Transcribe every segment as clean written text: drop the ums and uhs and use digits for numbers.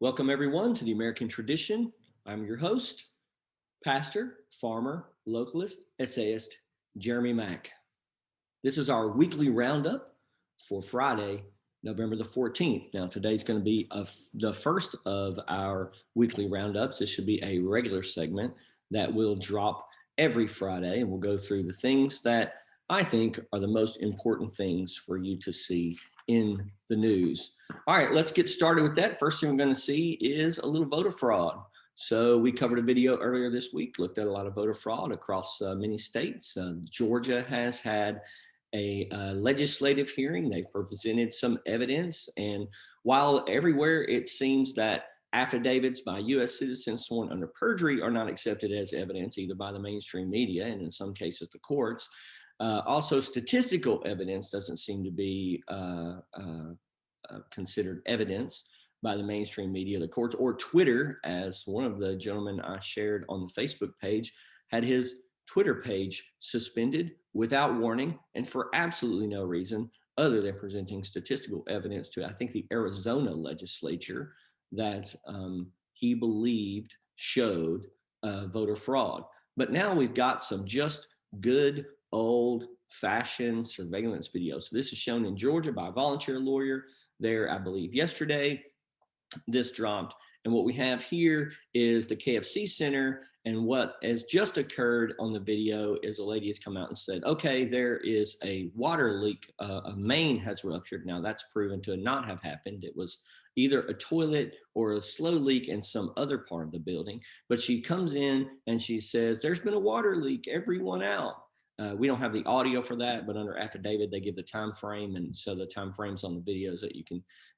Welcome, everyone, to the American Tradition. I'm your host, pastor, farmer, localist, essayist, Jeremy Mack. This is our weekly roundup for Friday, November the 14th. Now, today's going to be the first of our weekly roundups. This should be a regular segment that will drop every Friday, and we'll go through the things that I think are the most important things for you to see in the news. All right, let's get started with that. First thing we're going to see is a little voter fraud. So we covered a video earlier this week, looked at a lot of voter fraud across many states. Georgia has had a legislative hearing. They've presented some evidence. And while everywhere it seems that affidavits by U.S. citizens sworn under perjury are not accepted as evidence, either by the mainstream media and in some cases the courts, also statistical evidence doesn't seem to be considered evidence by the mainstream media, the courts, or Twitter, as one of the gentlemen I shared on the Facebook page had his Twitter page suspended without warning and for absolutely no reason other than presenting statistical evidence to, I think, the Arizona legislature that he believed showed voter fraud. But now we've got some just good old-fashioned surveillance videos. So this is shown in Georgia by a volunteer lawyer there, I believe, yesterday. This dropped. And what we have here is the KFC Center. And what has just occurred on the video is a lady has come out and said, okay, there is a water leak. A main has ruptured. Now that's proven to not have happened. It was either a toilet or a slow leak in some other part of the building. But she comes in and she says, there's been a water leak, everyone out. We don't have the audio for that, but under affidavit, they give the time frame. And so the time frames on the videos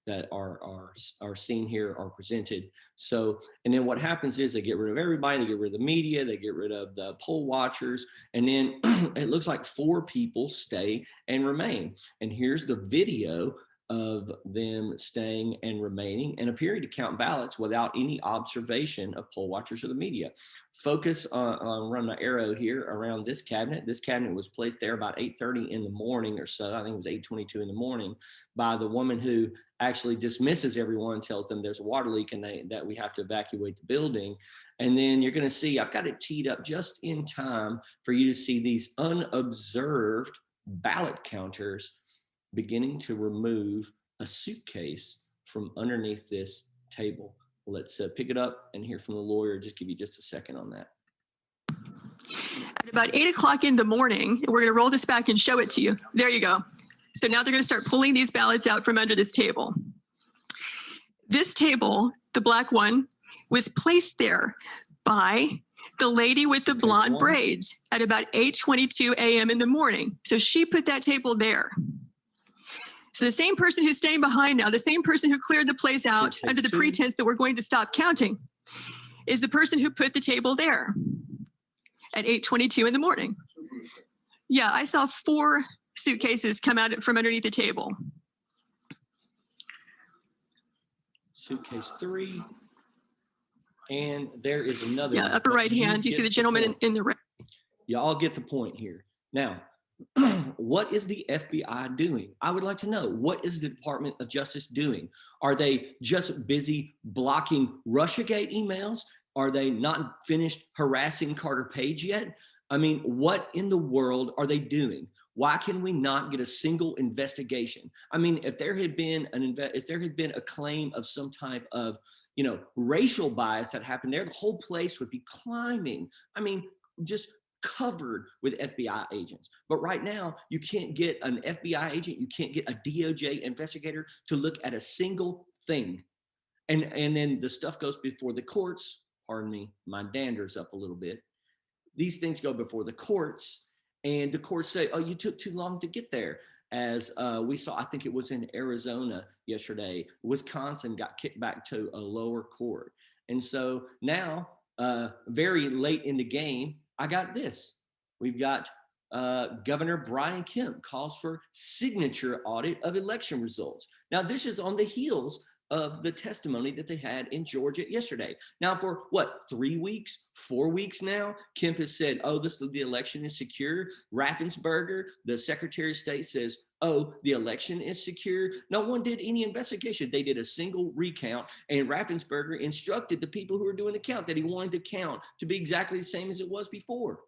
that are seen here are presented. So, and then what happens is they get rid of everybody, they get rid of the media, they get rid of the poll watchers. And then it looks like 4 people stay and remain. And here's the video of them staying and remaining and appearing to count ballots without any observation of poll watchers or the media. Focus on run my arrow here around this cabinet. This cabinet was placed there about 8:30 in the morning or so. I think it was 8:22 in the morning by the woman who actually dismisses everyone, tells them there's a water leak and that we have to evacuate the building. And then you're going to see, I've got it teed up just in time for you to see these unobserved ballot counters beginning to remove a suitcase from underneath this table. Let's pick it up and hear from the lawyer. Just give you just a second on that. At about 8 o'clock in the morning, we're going to roll this back and show it to you. There you go. So now they're going to start pulling these ballots out from under this table. This table, the black one, was placed there by the lady with the blonde braids at about 8:22 a.m. in the morning. So she put that table there. So the same person who's staying behind now, the same person who cleared the place out under the pretense that we're going to stop counting, is the person who put the table there at 8:22 in the morning. Yeah, I saw 4 suitcases come out from underneath the table. Suitcase 3. And there is another. Yeah, upper right hand. You see the gentleman in the red. Y'all get the point here. Now, what is the FBI doing? I would like to know, what is the Department of Justice doing? Are they just busy blocking Russiagate emails? Are they not finished harassing Carter Page yet? I mean, what in the world are they doing? Why can we not get a single investigation? I mean, if there had been a claim of some type of, racial bias that happened there, the whole place would be climbing. I mean, just covered with FBI agents. But right now, you can't get an FBI agent, you can't get a DOJ investigator to look at a single thing. And then the stuff goes before the courts. Pardon me, my dander's up a little bit. These things go before the courts, and the courts say, oh, you took too long to get there. As we saw, I think it was in Arizona yesterday, Wisconsin got kicked back to a lower court. And so now, very late in the game, I got this. We've got Governor Brian Kemp calls for signature audit of election results. Now, this is on the heels of the testimony that they had in Georgia yesterday. Now, for what, 3 weeks, 4 weeks now, Kemp has said, oh, the election is secure. Raffensperger, the Secretary of State, says, oh, the election is secure. No one did any investigation. They did a single recount, and Raffensperger instructed the people who were doing the count that he wanted the count to be exactly the same as it was before.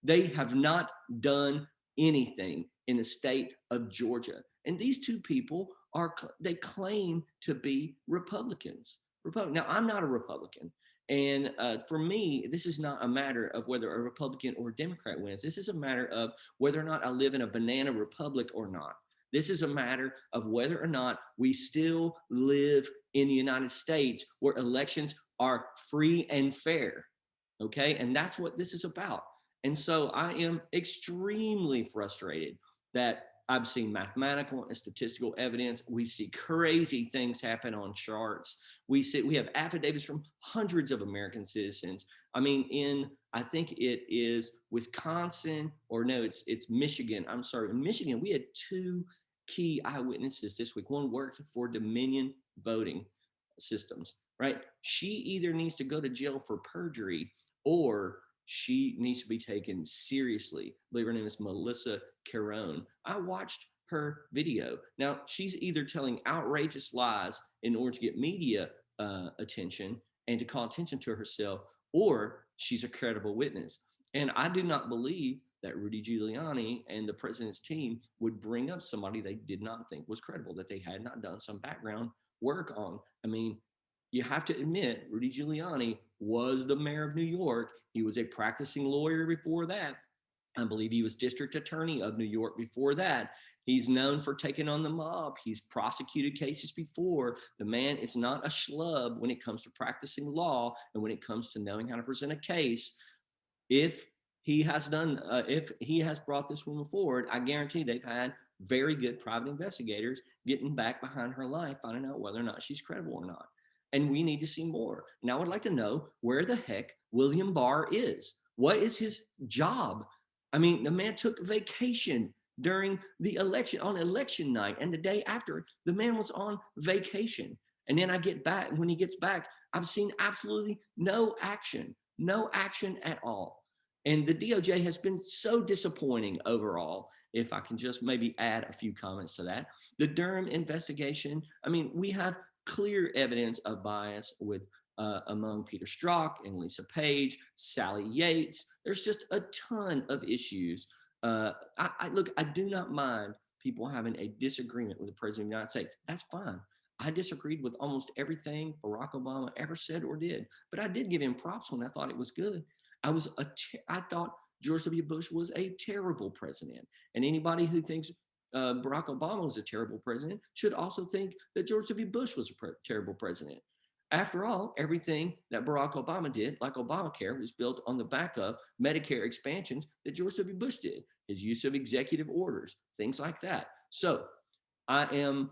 They have not done anything in the state of Georgia. And these two people they claim to be Republicans. Now, I'm not a Republican. And for me, this is not a matter of whether a Republican or a Democrat wins. This is a matter of whether or not I live in a banana republic or not. This is a matter of whether or not we still live in the United States where elections are free and fair. Okay. And that's what this is about. And so I am extremely frustrated that I've seen mathematical and statistical evidence. We see crazy things happen on charts. We have affidavits from hundreds of American citizens. I mean, I think it is Wisconsin, or no, it's Michigan. I'm sorry, in Michigan, we had two key eyewitnesses this week. One worked for Dominion voting systems, right? She either needs to go to jail for perjury or she needs to be taken seriously. I believe her name is Melissa Carone. I watched her video. Now, she's either telling outrageous lies in order to get media attention and to call attention to herself, or she's a credible witness. And I do not believe that Rudy Giuliani and the president's team would bring up somebody they did not think was credible, that they had not done some background work on. I mean, you have to admit, Rudy Giuliani was the mayor of New York. He was a practicing lawyer before that. I believe he was district attorney of New York before that. He's known for taking on the mob. He's prosecuted cases before. The man is not a schlub when it comes to practicing law and when it comes to knowing how to present a case. If he has brought this woman forward, I guarantee they've had very good private investigators getting back behind her life, finding out whether or not she's credible or not. And we need to see more. And I would like to know where the heck William Barr is. What is his job? I mean, the man took vacation during the election, on election night, and the day after, the man was on vacation. And then I get back, and when he gets back, I've seen absolutely no action at all. And the DOJ has been so disappointing overall. If I can just maybe add a few comments to that. The Durham investigation, I mean, we have clear evidence of bias with among Peter Strzok and Lisa Page, Sally Yates. There's just a ton of issues. I do not mind people having a disagreement with the president of the United States. That's fine. I disagreed with almost everything Barack Obama ever said or did, but I did give him props when I thought it was good. I thought George W. Bush was a terrible president, and anybody who thinks Barack Obama was a terrible president should also think that George W. Bush was a terrible president. After all, everything that Barack Obama did, like Obamacare, was built on the back of Medicare expansions that George W. Bush did, his use of executive orders, things like that. So I am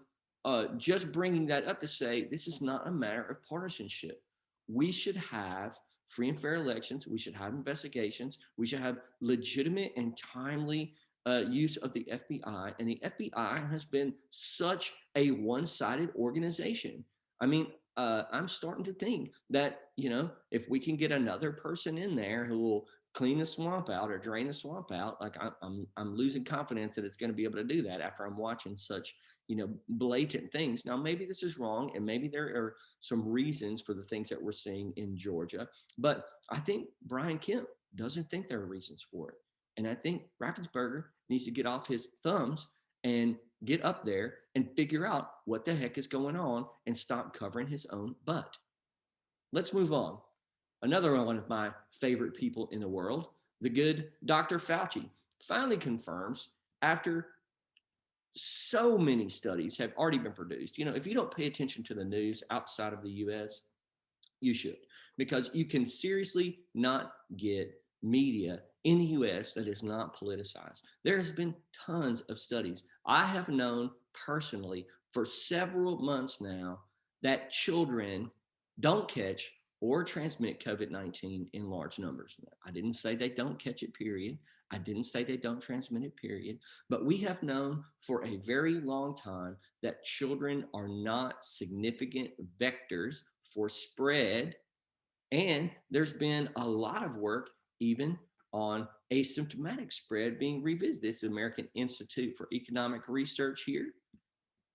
just bringing that up to say this is not a matter of partisanship. We should have free and fair elections. We should have investigations. We should have legitimate and timely use of the FBI. And the FBI has been such a one-sided organization. I mean, I'm starting to think that, if we can get another person in there who will clean the swamp out or drain the swamp out, like I'm losing confidence that it's going to be able to do that after I'm watching such, blatant things. Now, maybe this is wrong, and maybe there are some reasons for the things that we're seeing in Georgia, but I think Brian Kemp doesn't think there are reasons for it. And I think Raffensperger needs to get off his thumbs and get up there and figure out what the heck is going on and stop covering his own butt. Let's move on. Another one of my favorite people in the world, the good Dr. Fauci, finally confirms after so many studies have already been produced. If you don't pay attention to the news outside of the US, you should, because you can seriously not get media in the US that is not politicized. There has been tons of studies. I have known personally for several months now that children don't catch or transmit COVID-19 in large numbers. I didn't say they don't catch it, period. I didn't say they don't transmit it, period. But we have known for a very long time that children are not significant vectors for spread. And there's been a lot of work even on asymptomatic spread being revisited. It's the American Institute for Economic Research here.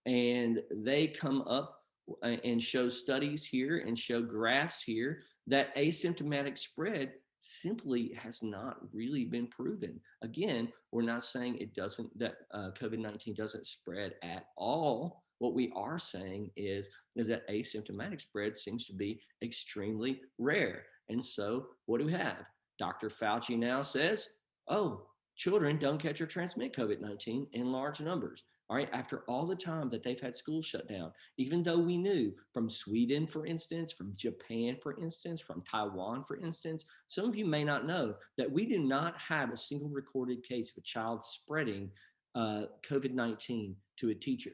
And they come up and show studies here and show graphs here that asymptomatic spread simply has not really been proven. Again, we're not saying it doesn't, that COVID-19 doesn't spread at all. What we are saying is that asymptomatic spread seems to be extremely rare. And so what do we have? Dr. Fauci now says, oh, children don't catch or transmit COVID-19 in large numbers. All right, after all the time that they've had schools shut down, even though we knew from Sweden, for instance, from Japan, for instance, from Taiwan, for instance, some of you may not know that we do not have a single recorded case of a child spreading COVID-19 to a teacher.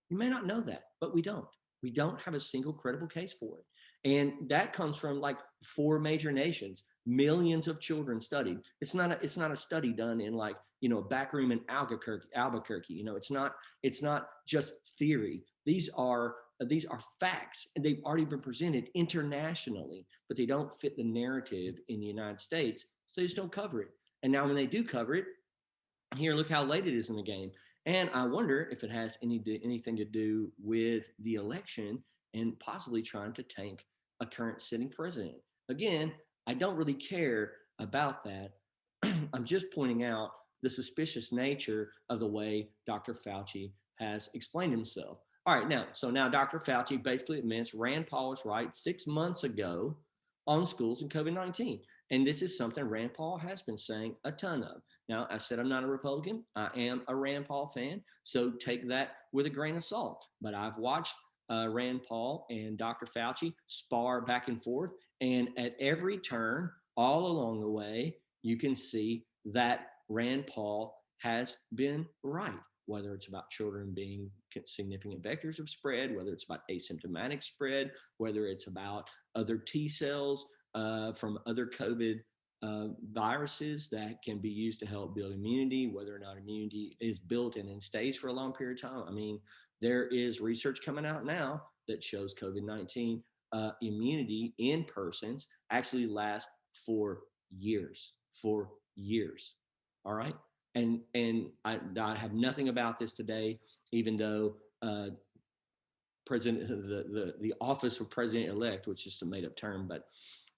You may not know that, but we don't. We don't have a single credible case for it. And that comes from like 4 major nations, millions of children studied. It's not a study done in like, a back room in Albuquerque. It's not just theory. These are facts, and they've already been presented internationally, but they don't fit the narrative in the United States, so they just don't cover it. And now when they do cover it, here, look how late it is in the game. And I wonder if it has anything to do with the election and possibly trying to tank a current sitting president. Again, I don't really care about that. I'm just pointing out the suspicious nature of the way Dr. Fauci has explained himself. All right, now Dr. Fauci basically admits Rand Paul was right 6 months ago on schools and COVID-19. And this is something Rand Paul has been saying a ton of. Now, I said I'm not a Republican. I am a Rand Paul fan, so take that with a grain of salt. But I've watched Rand Paul and Dr. Fauci spar back and forth, and at every turn, all along the way, you can see that Rand Paul has been right, whether it's about children being significant vectors of spread, whether it's about asymptomatic spread, whether it's about other T cells from other COVID viruses that can be used to help build immunity, whether or not immunity is built and then stays for a long period of time. I mean, there is research coming out now that shows COVID-19 immunity in persons actually lasts for years. All right. And I have nothing about this today, even though the office of president-elect, which is a made-up term, but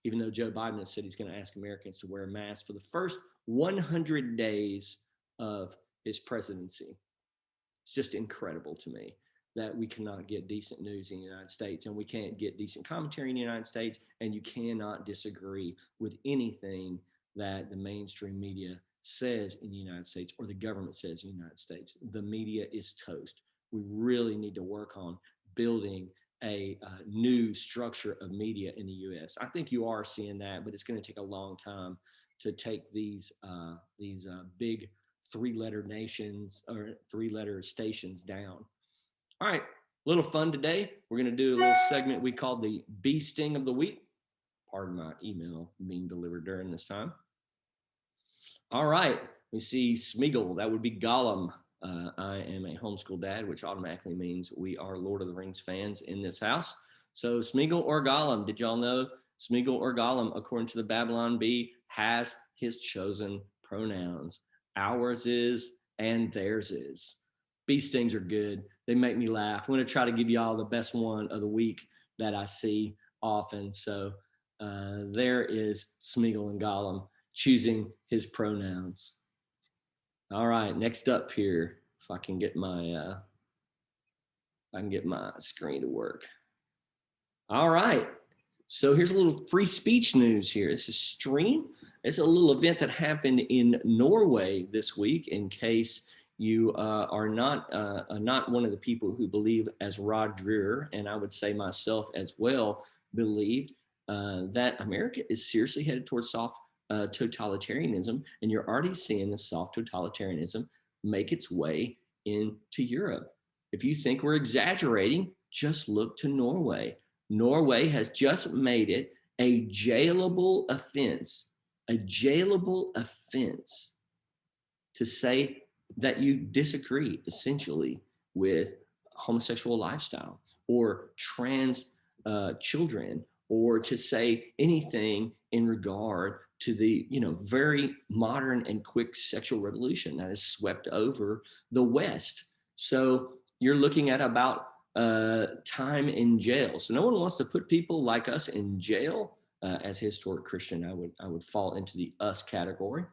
even though Joe Biden has said he's going to ask Americans to wear a mask for the first 100 days of his presidency. It's just incredible to me that we cannot get decent news in the United States, and we can't get decent commentary in the United States, and you cannot disagree with anything that the mainstream media says in the United States or the government says in the United States. The media is toast. We really need to work on building a new structure of media in the U.S. I think you are seeing that, but it's going to take a long time to take these big 3-letter nations or 3-letter stations down. All right, a little fun today. We're going to do a little segment we call the Bee Sting of the Week. Pardon my email being delivered during this time. All right, we see Smeagol. That would be Gollum. I am a homeschool dad, which automatically means we are Lord of the Rings fans in this house. So Smeagol or Gollum, did y'all know Smeagol or Gollum, according to the Babylon Bee, has his chosen pronouns? Ours is and theirs is. Bee stings are good. They make me laugh. I'm going to try to give y'all the best one of the week that I see often. So there is Smeagol and Gollum choosing his pronouns. All right, next up here, if I can get my screen to work. All right, so here's a little free speech news here. This is Stream. It's a little event that happened in Norway this week. In case you are not one of the people who believe as Rod Dreher, and I would say myself as well, believed that America is seriously headed towards soft totalitarianism, and you're already seeing the soft totalitarianism make its way into Europe. If you think we're exaggerating, just look to Norway. Norway has just made it a jailable offense to say that you disagree essentially with homosexual lifestyle or trans children or to say anything in regard to the, very modern and quick sexual revolution that has swept over the West. So you're looking at about time in jail. So no one wants to put people like us in jail. As a historic Christian, I would fall into the us category.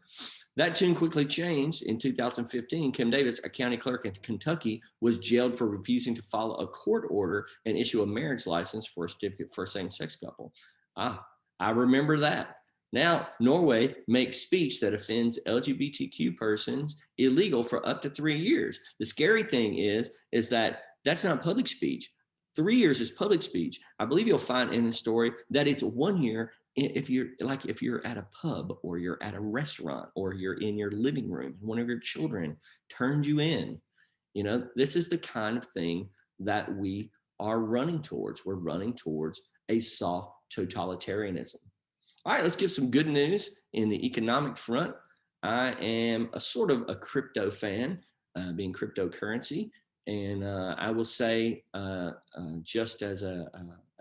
That tune quickly changed. In 2015, Kim Davis, a county clerk in Kentucky, was jailed for refusing to follow a court order and issue a marriage license for a certificate for a same-sex couple. I remember that. Now, Norway makes speech that offends LGBTQ persons illegal for up to 3 years. The scary thing is that that's not public speech. 3 years is public speech. I believe you'll find in the story that it's 1 year if you're at a pub or you're at a restaurant or you're in your living room and one of your children turns you in. This is the kind of thing that we are running towards. We're running towards a soft totalitarianism. All right, let's give some good news in the economic front. I am a sort of a crypto fan, being cryptocurrency. And I will say, just as a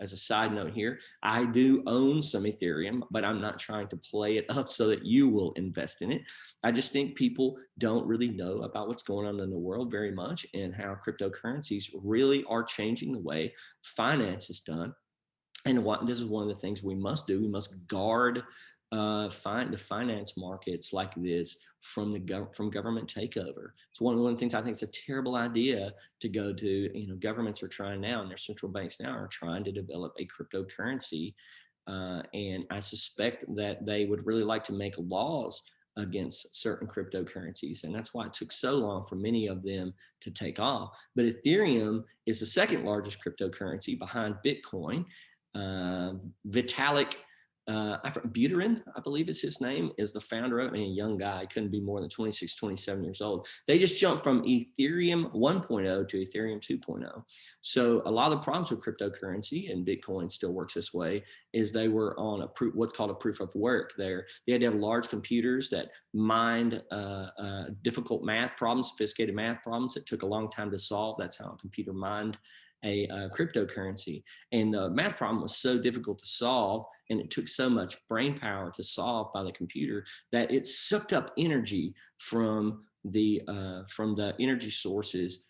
side note here, I do own some Ethereum, but I'm not trying to play it up so that you will invest in it. I just think people don't really know about what's going on in the world very much and how cryptocurrencies really are changing the way finance is done. And this is one of the things we must do. We must guard the finance markets like this from government takeover. It's one of the things I think it's a terrible idea to go to. Governments are trying now, and their central banks now are trying to develop a cryptocurrency, and I suspect that they would really like to make laws against certain cryptocurrencies, and that's why it took so long for many of them to take off. But Ethereum is the second largest cryptocurrency behind Bitcoin. Vitalik Buterin, I believe is his name, is the founder of it. A young guy, couldn't be more than 26, 27 years old. They just jumped from Ethereum 1.0 to Ethereum 2.0. So a lot of the problems with cryptocurrency, and Bitcoin still works this way, is they were on what's called a proof of work. They had to have large computers that mined difficult math problems, sophisticated math problems that took a long time to solve. That's how a computer mined a cryptocurrency. And the math problem was so difficult to solve, and it took so much brain power to solve by the computer, that it sucked up energy from the energy sources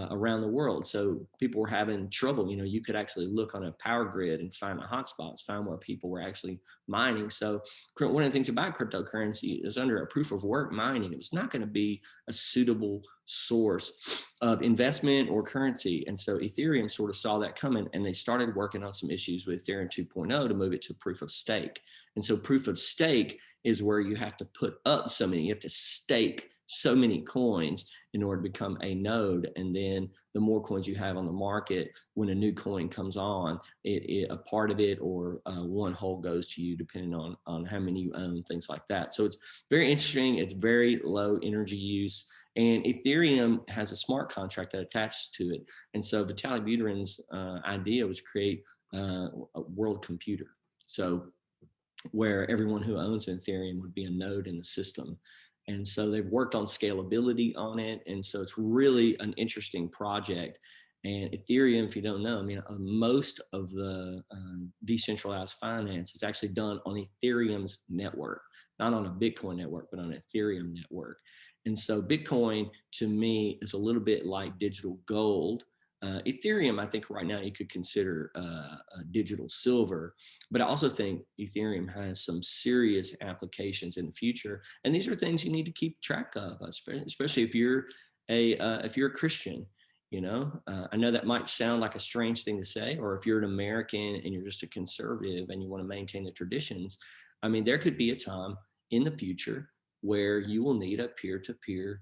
around the world. So people were having trouble. You could actually look on a power grid and find the hotspots, find where people were actually mining. So one of the things about cryptocurrency is under a proof of work mining, it was not going to be a suitable source of investment or currency. And so Ethereum sort of saw that coming, and they started working on some issues with Ethereum 2.0 to move it to proof of stake. And so proof of stake is where you have to put up you have to stake so many coins in order to become a node. And then the more coins you have on the market, when a new coin comes on, a part of it or one whole goes to you, depending on how many you own, things like that. So it's very interesting. It's very low energy use. And Ethereum has a smart contract that attaches to it. And so Vitalik Buterin's idea was to create a world computer. So where everyone who owns an Ethereum would be a node in the system. And so they've worked on scalability on it. And so it's really an interesting project. And Ethereum, if you don't know, most of the decentralized finance is actually done on Ethereum's network, not on a Bitcoin network, but on an Ethereum network. And so Bitcoin, to me, is a little bit like digital gold. Ethereum, I think right now you could consider a digital silver, but I also think Ethereum has some serious applications in the future. And these are things you need to keep track of, especially if you're a Christian. I know that might sound like a strange thing to say, or if you're an American and you're just a conservative and you want to maintain the traditions. There could be a time in the future where you will need a peer-to-peer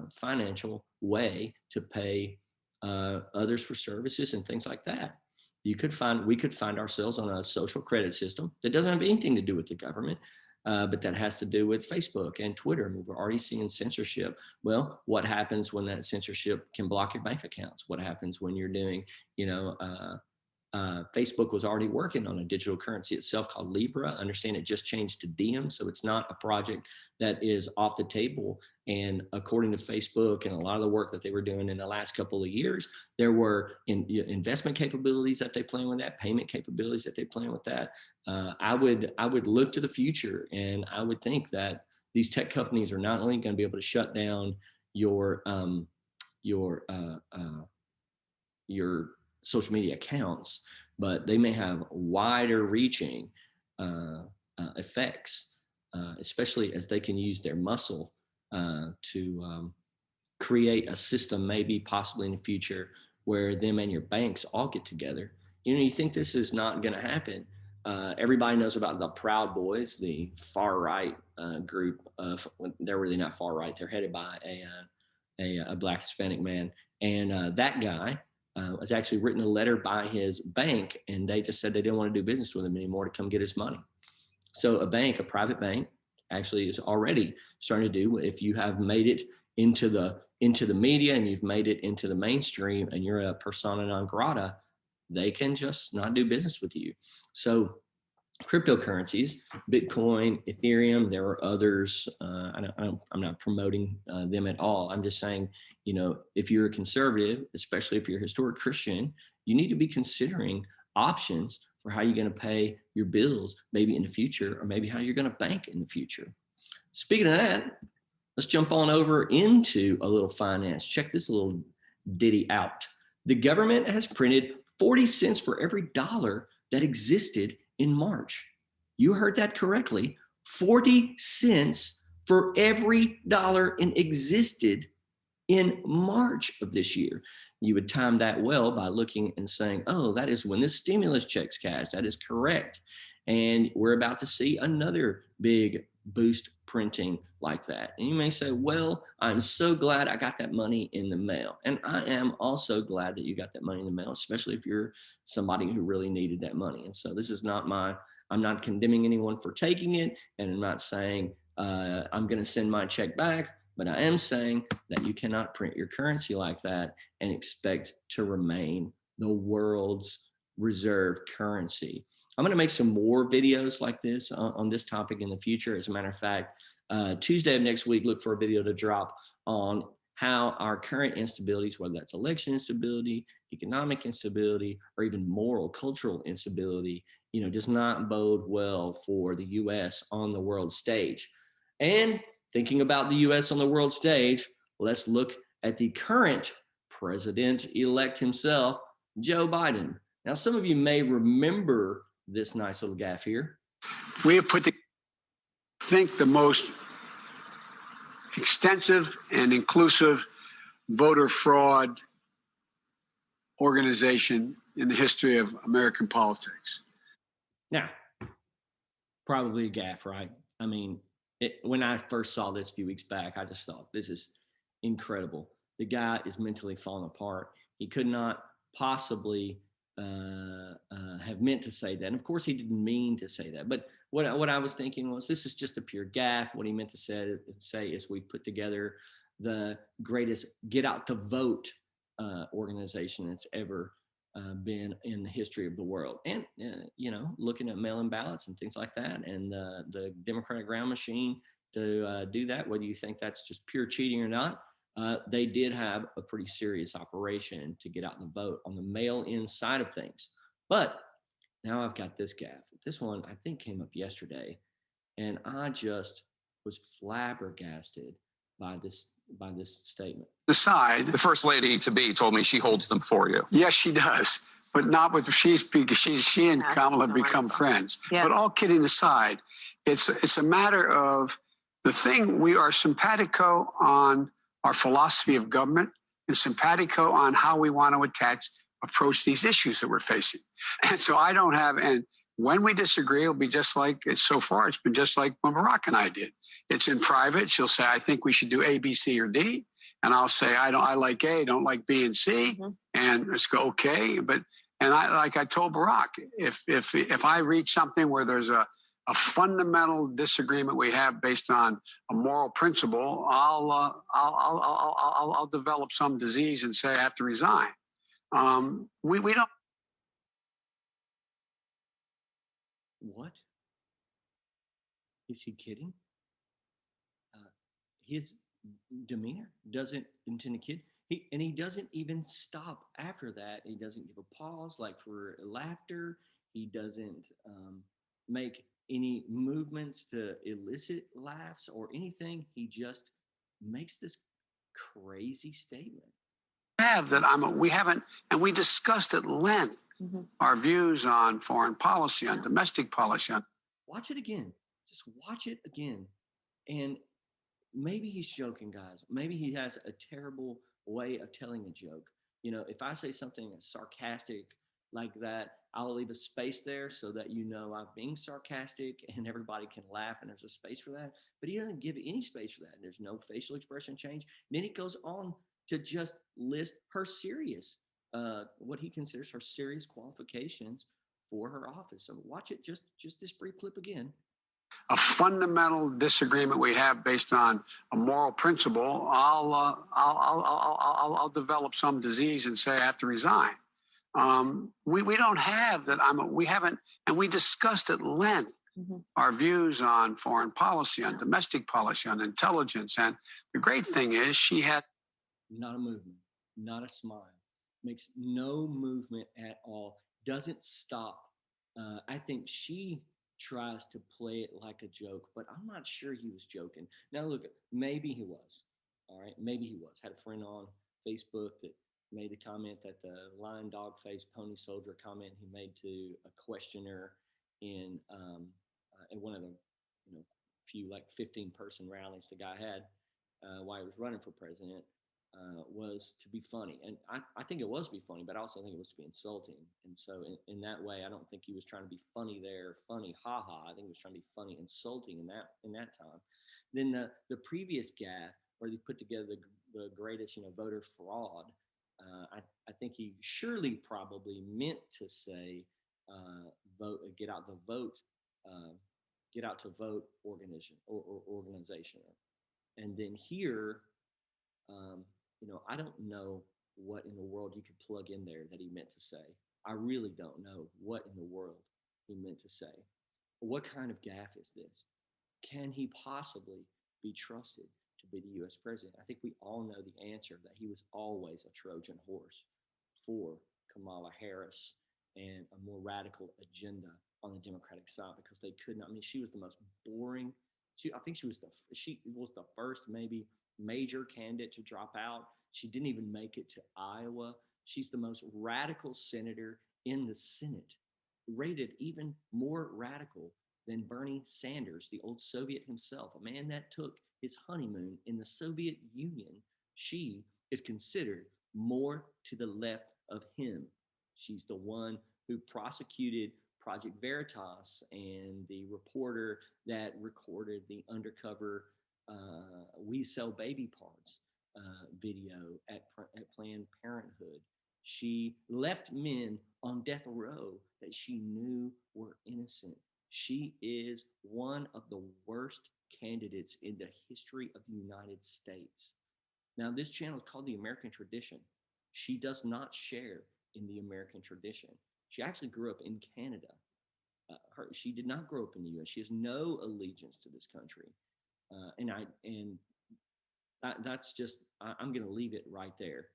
financial way to pay others for services and things like that. We could find ourselves on a social credit system that doesn't have anything to do with the government, but that has to do with Facebook and Twitter. We're already seeing censorship. Well, what happens when that censorship can block your bank accounts? What happens when you're doing, Facebook was already working on a digital currency itself called Libra. I understand it just changed to Diem, so it's not a project that is off the table. And according to Facebook and a lot of the work that they were doing in the last couple of years, there were investment capabilities that they plan with that, payment capabilities that they plan with that. I would look to the future, and I would think that these tech companies are not only going to be able to shut down your social media accounts, but they may have wider reaching effects, especially as they can use their muscle to create a system, maybe possibly in the future, where them and your banks all get together. You think this is not going to happen. Everybody knows about the Proud Boys, the far right group of, they're really not far right. They're headed by a Black Hispanic man. And that guy was actually written a letter by his bank, and they just said they didn't want to do business with him anymore to come get his money. So a bank, a private bank, actually is already starting to do, if you have made it into the media and you've made it into the mainstream and you're a persona non grata, they can just not do business with you. So cryptocurrencies, Bitcoin, Ethereum, there are others. I'm not promoting them at all. I'm just saying, if you're a conservative, especially if you're a historic Christian, you need to be considering options for how you're going to pay your bills, maybe in the future, or maybe how you're going to bank in the future. Speaking of that, let's jump on over into a little finance. Check this little ditty out. The government has printed 40 cents for every dollar that existed in March. You heard that correctly. 40 cents for every dollar existed in March of this year. You would time that well by looking and saying, oh, that is when the stimulus checks cashed. That is correct. And we're about to see another big boost printing like that. And you may say, well, I'm so glad I got that money in the mail. And I am also glad that you got that money in the mail, especially if you're somebody who really needed that money. And so this is not I'm not condemning anyone for taking it. And I'm not saying I'm going to send my check back, but I am saying that you cannot print your currency like that and expect to remain the world's reserve currency. I'm going to make some more videos like this on this topic in the future. As a matter of fact, Tuesday of next week, look for a video to drop on how our current instabilities, whether that's election instability, economic instability, or even moral, cultural instability, does not bode well for the U.S. on the world stage. And thinking about the U.S. on the world stage, let's look at the current president-elect himself, Joe Biden. Now, some of you may remember this nice little gaff here. We have put the most extensive and inclusive voter fraud organization in the history of American politics. Now, probably a gaff, right? I mean, when I first saw this a few weeks back, I just thought, this is incredible. The guy is mentally falling apart. He could not possibly have meant to say that. And of course, he didn't mean to say that. But what I was thinking was, this is just a pure gaffe. What he meant to say is we put together the greatest get out to vote organization that's ever been in the history of the world. And, looking at mail-in ballots and things like that, and the Democratic ground machine to do that, whether you think that's just pure cheating or not, they did have a pretty serious operation to get out the vote on the mail-in side of things. But now I've got this gaffe. This one, I think, came up yesterday, and I just was flabbergasted by this statement. The first lady to be told me she holds them for you. Yes, she does, but not with she and Kamala become friends. Yeah. But all kidding aside, it's a matter of the thing. We are simpatico on our philosophy of government and simpatico on how we want to approach these issues that we're facing. And so I don't have, and when we disagree, it'll be just like, so far it's been just like when Barack and I did. It's in private. She'll say, I think we should do A, B, C, or D. And I'll say, I like A, don't like B and C. Mm-hmm. And let's go, okay. And I told Barack, if I reach something where there's a fundamental disagreement we have based on a moral principle, I'll develop some disease and say I have to resign. We don't what? Is he kidding? His demeanor doesn't intend to kid. He doesn't even stop after that. He doesn't give a pause like for laughter. He doesn't make any movements to elicit laughs or anything. He just makes this crazy statement. We haven't, and we discussed at length our views on foreign policy, on domestic policy. Watch it again. Just watch it again. And maybe he's joking, guys. Maybe he has a terrible way of telling a joke. You know, if I say something sarcastic like that, I'll leave a space there so that you know I'm being sarcastic and everybody can laugh and there's a space for that. But he doesn't give any space for that. There's no facial expression change. And then he goes on to just list her serious, what he considers her serious qualifications for her office. So watch it, just this brief clip again. A fundamental disagreement we have based on a moral principle, I'll develop some disease and say I have to resign. We don't have that. We haven't, and we discussed at length our views on foreign policy, on domestic policy, on intelligence. And the great thing is she had not a movement, not a smile, makes no movement at all, doesn't stop. I think she tries to play it like a joke, but I'm not sure he was joking. Now, look, maybe he was. All right, maybe he was. Had a friend on Facebook that made the comment that the lion, dog face, pony soldier comment he made to a questioner in one of the few like 15-person rallies the guy had while he was running for president. Was to be funny. And I think it was to be funny, but I also think it was to be insulting. And so in that way, I don't think he was trying to be funny there, funny, ha-ha. I think he was trying to be funny, insulting in that time. Then the previous gaffe, where they put together the greatest, voter fraud, I think he surely probably meant to say vote, get out to vote organization. And then here, I don't know what in the world you could plug in there that he meant to say. I really don't know what in the world he meant to say. What kind of gaffe is this? Can he possibly be trusted to be the U.S. president? I think we all know the answer, that he was always a Trojan horse for Kamala Harris and a more radical agenda on the Democratic side, because they could not. I mean, she was the most boring. I think she was the first maybe major candidate to drop out. She didn't even make it to Iowa. She's the most radical senator in the Senate, rated even more radical than Bernie Sanders, the old Soviet himself, a man that took his honeymoon in the Soviet Union. She is considered more to the left of him. She's the one who prosecuted Project Veritas and the reporter that recorded the undercover We Sell Baby Parts video at Planned Parenthood. She left men on death row that she knew were innocent. She is one of the worst candidates in the history of the United States. Now, this channel is called The American Tradition. She does not share in the American tradition. She actually grew up in Canada. She did not grow up in the U.S. She has no allegiance to this country. That's just, I'm going to leave it right there.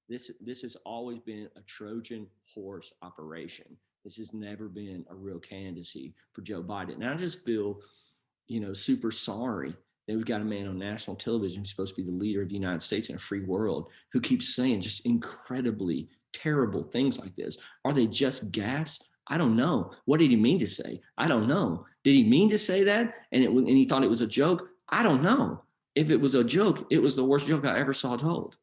This has always been a Trojan horse operation. This has never been a real candidacy for Joe Biden. And I just feel, super sorry that we've got a man on national television who's supposed to be the leader of the United States in a free world who keeps saying just incredibly terrible things like this. Are they just gaffes? I don't know. What did he mean to say? I don't know. Did he mean to say that? And he thought it was a joke? I don't know. If it was a joke, it was the worst joke I ever saw told.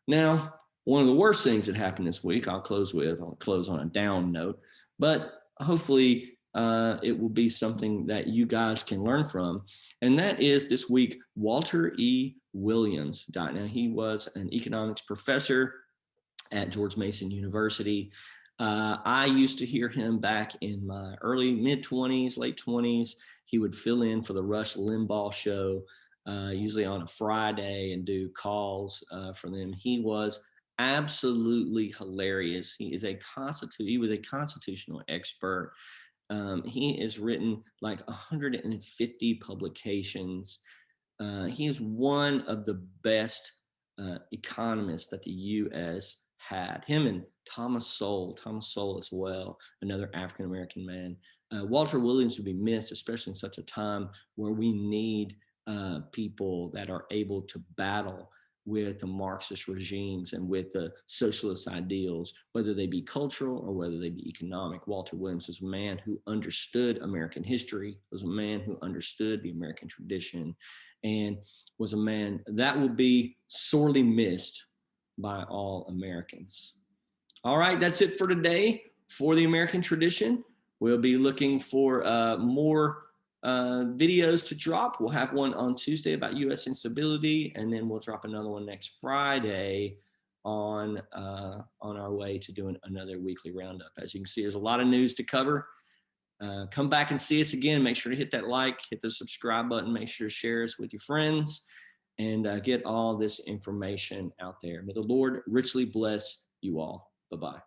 Now, one of the worst things that happened this week, I'll close on a down note, but hopefully it will be something that you guys can learn from. And that is this week, Walter E. Williams died. Now, he was an economics professor at George Mason University. I used to hear him back in my early mid-20s, late 20s. He would fill in for the Rush Limbaugh show, usually on a Friday, and do calls for them. He was absolutely hilarious. He was a constitutional expert. He has written like 150 publications. He is one of the best economists that the U.S. had. Him and Thomas Sowell as well, another African-American man. Walter Williams would be missed, especially in such a time where we need people that are able to battle with the Marxist regimes and with the socialist ideals, whether they be cultural or whether they be economic. Walter Williams was a man who understood American history, was a man who understood the American tradition, and was a man that will be sorely missed by all Americans. All right, that's it for today for the American tradition. We'll be looking for more videos to drop. We'll have one on Tuesday about U.S. instability, and then we'll drop another one next Friday on our way to doing another weekly roundup. As you can see, there's a lot of news to cover. Come back and see us again. Make sure to hit that like, hit the subscribe button, make sure to share us with your friends, and get all this information out there. May the Lord richly bless you all. Bye-bye.